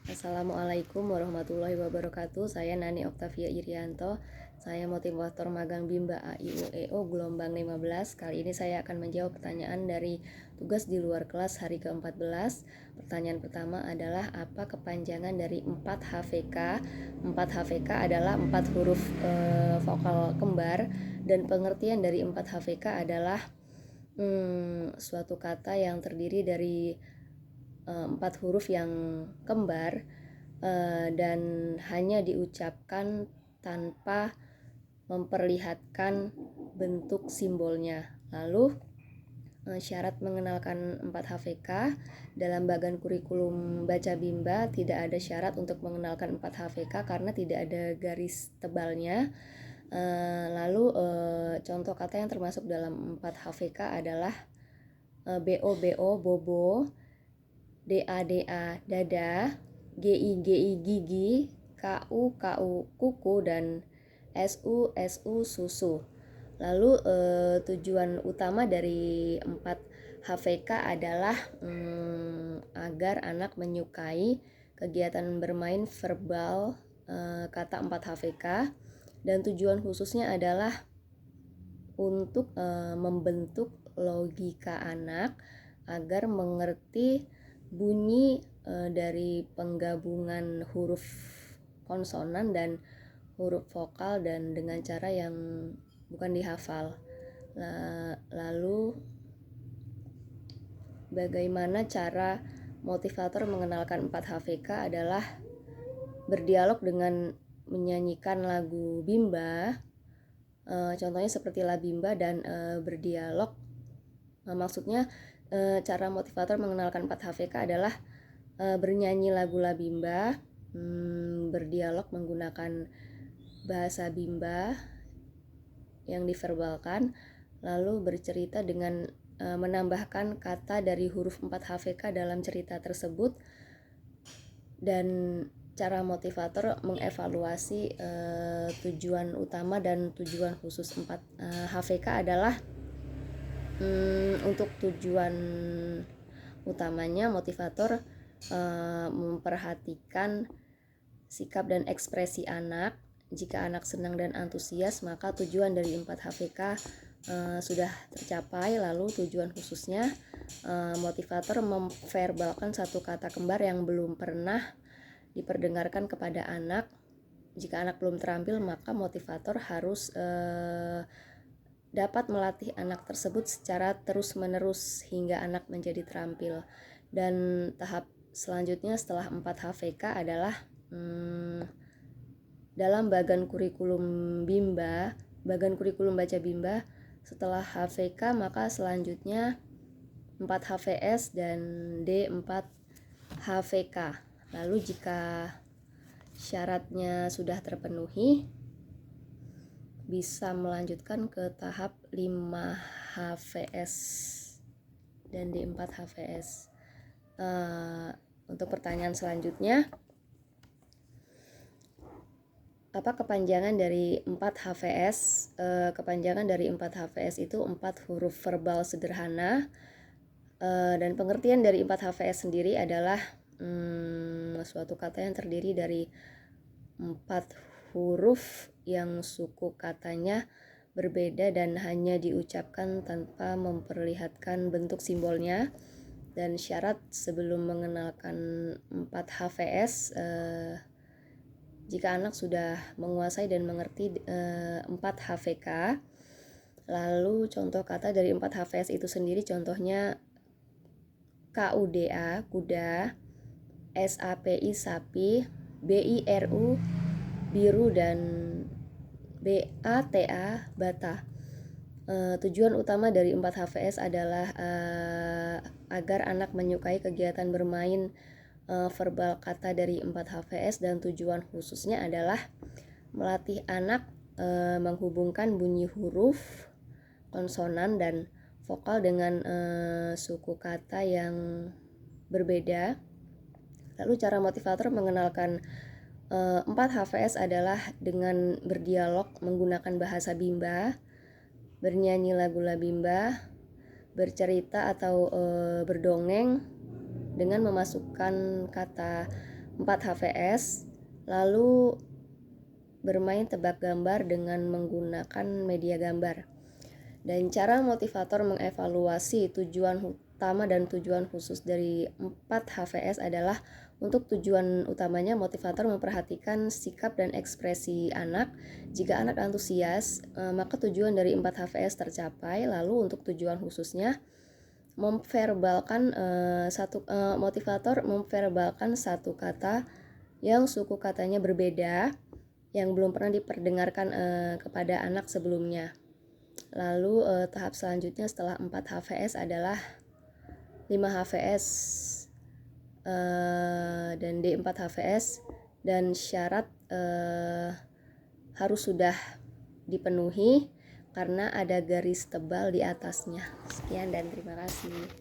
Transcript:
Assalamualaikum warahmatullahi wabarakatuh. Saya Nani Oktavia Irianto. Saya motivator magang Bimba AIUEO gelombang 15. Kali ini saya akan menjawab pertanyaan dari tugas di luar kelas hari ke-14. Pertanyaan pertama adalah apa kepanjangan dari 4 HVK? 4 HVK adalah 4 huruf vokal kembar, dan pengertian dari 4 HVK adalah suatu kata yang terdiri dari 4 huruf yang kembar dan hanya diucapkan tanpa memperlihatkan bentuk simbolnya. Lalu syarat mengenalkan 4 HVK dalam bagan kurikulum Baca Bimba tidak ada syarat untuk mengenalkan 4 HVK karena tidak ada garis tebalnya. Lalu contoh kata yang termasuk dalam 4 HVK adalah BO bobo, DA dada, GI gigi, KU kuku, dan SU susu. Lalu tujuan utama dari 4 HVK adalah agar anak menyukai kegiatan bermain verbal kata 4 HVK, dan tujuan khususnya adalah untuk membentuk logika anak agar mengerti bunyi dari penggabungan huruf konsonan dan huruf vokal dan dengan cara yang bukan dihafal. Lalu bagaimana cara motivator mengenalkan 4 HVK adalah berdialog dengan menyanyikan lagu Bimba. Contohnya seperti La Bimba dan berdialog. Maksudnya cara motivator mengenalkan 4 HVK adalah bernyanyi lagu La Bimba, berdialog menggunakan bahasa Bimba yang diverbalkan, lalu bercerita dengan menambahkan kata dari huruf 4 HVK dalam cerita tersebut. Dan cara motivator mengevaluasi tujuan utama dan tujuan khusus 4 HVK adalah untuk tujuan utamanya motivator memperhatikan sikap dan ekspresi anak. Jika anak senang dan antusias, maka tujuan dari 4 HVK sudah tercapai. Lalu tujuan khususnya motivator memverbalkan satu kata kembar yang belum pernah diperdengarkan kepada anak. Jika anak belum terampil, maka motivator harus dapat melatih anak tersebut secara terus-menerus hingga anak menjadi terampil. Dan tahap selanjutnya setelah 4 HVK adalah dalam bagan kurikulum Bimba, bagan kurikulum Baca Bimba, setelah HVK maka selanjutnya 4 HVS dan D4 HVK. Lalu jika syaratnya sudah terpenuhi, bisa melanjutkan ke tahap 5 HVS dan D4 HVS. Untuk pertanyaan selanjutnya, apa kepanjangan dari 4 HVS? Kepanjangan dari 4 HVS itu 4 huruf verbal sederhana, dan pengertian dari 4 HVS sendiri adalah suatu kata yang terdiri dari 4 huruf yang suku katanya berbeda dan hanya diucapkan tanpa memperlihatkan bentuk simbolnya. Dan syarat sebelum mengenalkan 4 HVS, jika anak sudah menguasai dan mengerti 4 HVK. Lalu contoh kata dari 4 HVS itu sendiri, contohnya KUDA kuda, SAPI sapi, BIRU biru, dan BATA bata. Tujuan utama dari 4 HVS adalah agar anak menyukai kegiatan bermain verbal kata dari 4 HVS, dan tujuan khususnya adalah melatih anak menghubungkan bunyi huruf konsonan dan vokal dengan suku kata yang berbeda. Lalu cara motivator mengenalkan 4 HVS adalah dengan berdialog menggunakan bahasa Bimba, bernyanyi lagu La Bimba, bercerita atau berdongeng dengan memasukkan kata 4 HVS, lalu bermain tebak gambar dengan menggunakan media gambar. Dan cara motivator mengevaluasi tujuan utama dan tujuan khusus dari 4 HVS adalah untuk tujuan utamanya motivator memperhatikan sikap dan ekspresi anak. Jika anak antusias, maka tujuan dari 4 HVS tercapai. Lalu untuk tujuan khususnya motivator memverbalkan satu kata yang suku katanya berbeda yang belum pernah diperdengarkan kepada anak sebelumnya. Lalu tahap selanjutnya setelah 4 HVS adalah 5 HVS dan D4 HVS, dan syarat harus sudah dipenuhi karena ada garis tebal di atasnya. Sekian dan terima kasih.